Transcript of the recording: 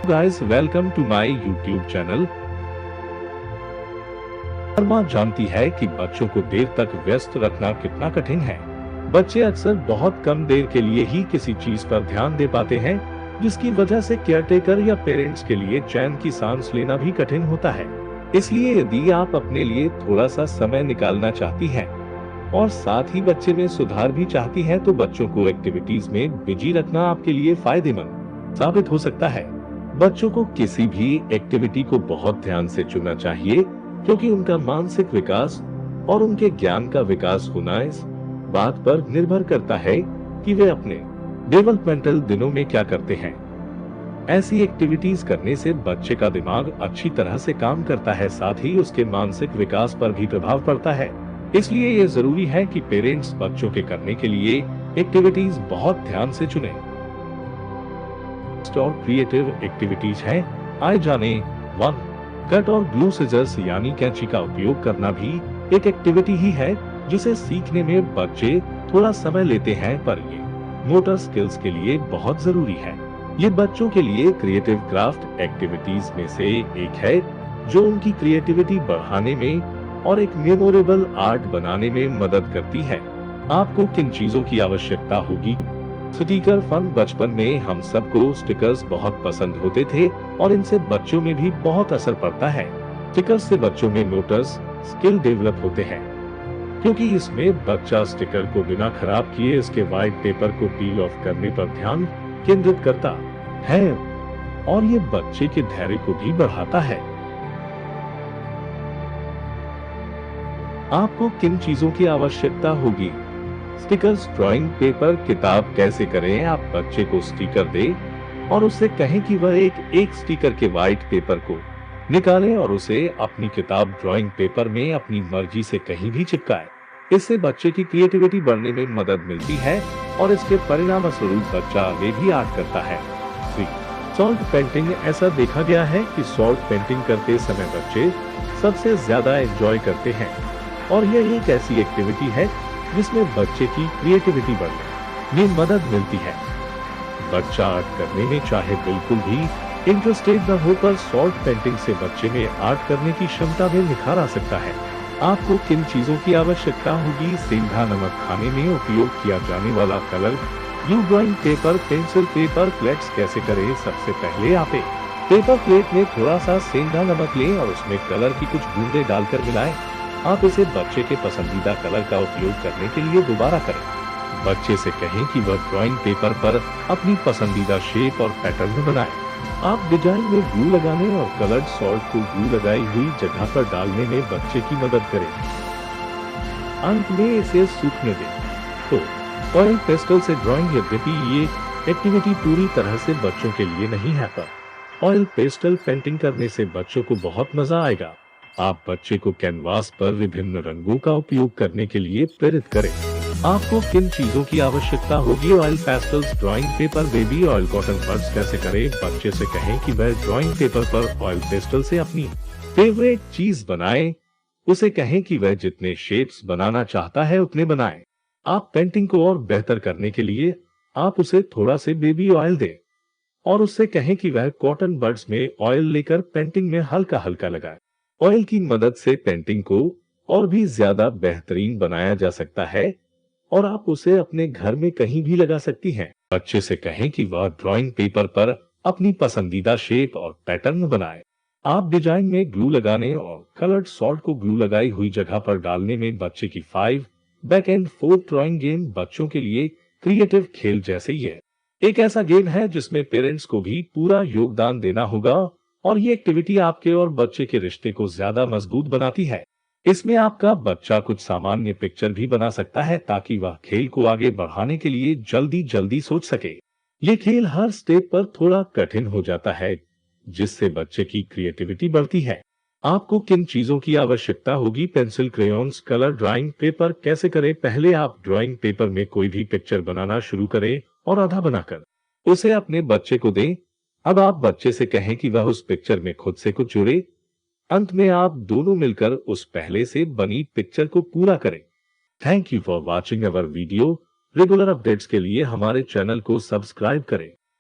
Guys, welcome to my YouTube channel. हर माँ जानती है कि बच्चों को देर तक व्यस्त रखना कितना कठिन है। बच्चे अक्सर बहुत कम देर के लिए ही किसी चीज पर ध्यान दे पाते हैं, जिसकी वजह से केयरटेकर या पेरेंट्स के लिए चैन की सांस लेना भी कठिन होता है। इसलिए यदि आप अपने लिए थोड़ा सा समय निकालना चाहती हैं और साथ ही बच्चे में सुधार भी चाहती हैं, तो बच्चों को एक्टिविटीज में बिजी रखना आपके लिए फायदेमंद साबित हो सकता है। बच्चों को किसी भी एक्टिविटी को बहुत ध्यान से चुनना चाहिए, क्योंकि उनका मानसिक विकास और उनके ज्ञान का विकास होना इस बात पर निर्भर करता है कि वे अपने डेवलपमेंटल दिनों में क्या करते हैं। ऐसी एक्टिविटीज करने से बच्चे का दिमाग अच्छी तरह से काम करता है, साथ ही उसके मानसिक विकास पर भी प्रभाव पड़ता है। इसलिए ये जरूरी है कि पेरेंट्स बच्चों के करने के लिए एक्टिविटीज बहुत ध्यान से चुनें। और क्रिएटिव एक्टिविटीज हैं, आए जाने 1 कट और ग्लू सीजर्स यानी कैंची का उपयोग करना भी एक एक्टिविटी ही है, जिसे सीखने में बच्चे थोड़ा समय लेते हैं, पर ये मोटर स्किल्स के लिए बहुत जरूरी है। ये बच्चों के लिए क्रिएटिव क्राफ्ट एक्टिविटीज में से एक है, जो उनकी क्रिएटिविटी बढ़ाने में और एक मेमोरेबल आर्ट बनाने में मदद करती है। आपको किन चीजों की आवश्यकता होगी? Sticker fun. बचपन में हम सबको स्टिकर्स बहुत पसंद होते थे और इनसे बच्चों में भी बहुत असर पड़ता है। स्टिकर्स से बच्चों में मोटर्स स्किल डेवलप होते हैं, क्योंकि इसमें बच्चा स्टिकर को बिना खराब किए इसके व्हाइट पेपर को पील ऑफ करने पर ध्यान केंद्रित करता है और ये बच्चे के धैर्य को भी बढ़ाता है। आपको किन चीजों की आवश्यकता होगी? स्टिकर्स, ड्राइंग पेपर, किताब। कैसे करें? आप बच्चे को स्टिकर दें और उससे कहें कि वह एक स्टिकर के व्हाइट पेपर को निकाले और उसे अपनी किताब ड्राइंग पेपर में अपनी मर्जी से कहीं भी चिपकाए। इससे बच्चे की क्रिएटिविटी बढ़ने में मदद मिलती है और इसके परिणाम स्वरूप बच्चा आगे भी आर्ट करता है। Salt painting. ऐसा देखा गया है कि सॉल्ट पेंटिंग करते समय बच्चे सबसे ज्यादा एंजॉय करते हैं और यह एक ऐसी एक्टिविटी है जिसमें बच्चे की क्रिएटिविटी बढ़ने में मदद मिलती है। बच्चा आर्ट करने में चाहे बिल्कुल भी इंटरेस्टेड न हो, पर सॉल्ट पेंटिंग से बच्चे में आर्ट करने की क्षमता में निखार आ सकता है। आपको किन चीजों की आवश्यकता होगी? सेंधा नमक। खाने में उपयोग किया जाने वाला colour, glue, drawing paper, pencil, paper plates. कैसे करें? सबसे पहले आप एक पेपर प्लेट में थोड़ा सा सेंधा नमक लें और उसमें कलर की कुछ बूंदें डालकर मिलाएं। आप इसे बच्चे के पसंदीदा कलर का उपयोग करने के लिए दोबारा करें। बच्चे से कहें कि वह ड्राइंग पेपर पर अपनी पसंदीदा शेप और पैटर्न बनाए। आप डिजाइन में ग्लू लगाने और कलर्ड सॉल्ट को ग्लू लगाई हुई जगह पर डालने में बच्चे की मदद करें। अंत में इसे सूखने दें। तो ऑयल पेस्टल से ड्राइंग। यद्यपि ये एक्टिविटी पूरी तरह से बच्चों के लिए नहीं है, पर ऑयल पेस्टल पेंटिंग करने से बच्चों को बहुत मजा आएगा। आप बच्चे को कैनवास पर विभिन्न रंगों का उपयोग करने के लिए प्रेरित करें। आपको किन चीजों की आवश्यकता होगी? Oil pastels, drawing paper, baby oil, cotton buds. कैसे करें? बच्चे से कहें कि वह ड्राइंग पेपर पर ऑयल पेस्टल से अपनी फेवरेट चीज बनाए। उसे कहें कि वह जितने शेप्स बनाना चाहता है उतने बनाए। आप पेंटिंग को और बेहतर करने के लिए आप उसे थोड़ा से बेबी ऑयल दें और उससे कहें कि वह कॉटन बड्स में ऑयल लेकर पेंटिंग में हल्का हल्का लगाए। ऑयल की मदद से पेंटिंग को और भी ज्यादा बेहतरीन बनाया जा सकता है और आप उसे अपने घर में कहीं भी लगा सकती हैं। बच्चे से कहें कि वह ड्राइंग पेपर पर अपनी पसंदीदा शेप और पैटर्न बनाए। आप डिजाइन में ग्लू लगाने और कलर्ड सॉल्ट को ग्लू लगाई हुई जगह पर डालने में बच्चे की 5 back and fourth drawing game बच्चों के लिए क्रिएटिव खेल जैसे ही है। एक ऐसा गेम है जिसमें पेरेंट्स को भी पूरा योगदान देना होगा और ये एक्टिविटी आपके और बच्चे के रिश्ते को ज्यादा मजबूत बनाती है। इसमें आपका बच्चा कुछ सामान्य पिक्चर भी बना सकता है, ताकि वह खेल को आगे बढ़ाने के लिए जल्दी सोच सके। ये खेल हर स्टेप पर थोड़ा कठिन हो जाता है, जिससे बच्चे की क्रिएटिविटी बढ़ती है। आपको किन चीजों की आवश्यकता होगी? Pencil, crayons, colour, drawing paper. कैसे करें? पहले आप ड्राइंग पेपर में कोई भी पिक्चर बनाना शुरू करें और आधा बनाकर उसे अपने बच्चे को दें। अब आप बच्चे से कहें कि वह उस पिक्चर में खुद से कुछ जोड़े। अंत में आप दोनों मिलकर उस पहले से बनी पिक्चर को पूरा करें। Thank you for watching our video. Regular updates के लिए हमारे चैनल को सब्सक्राइब करें।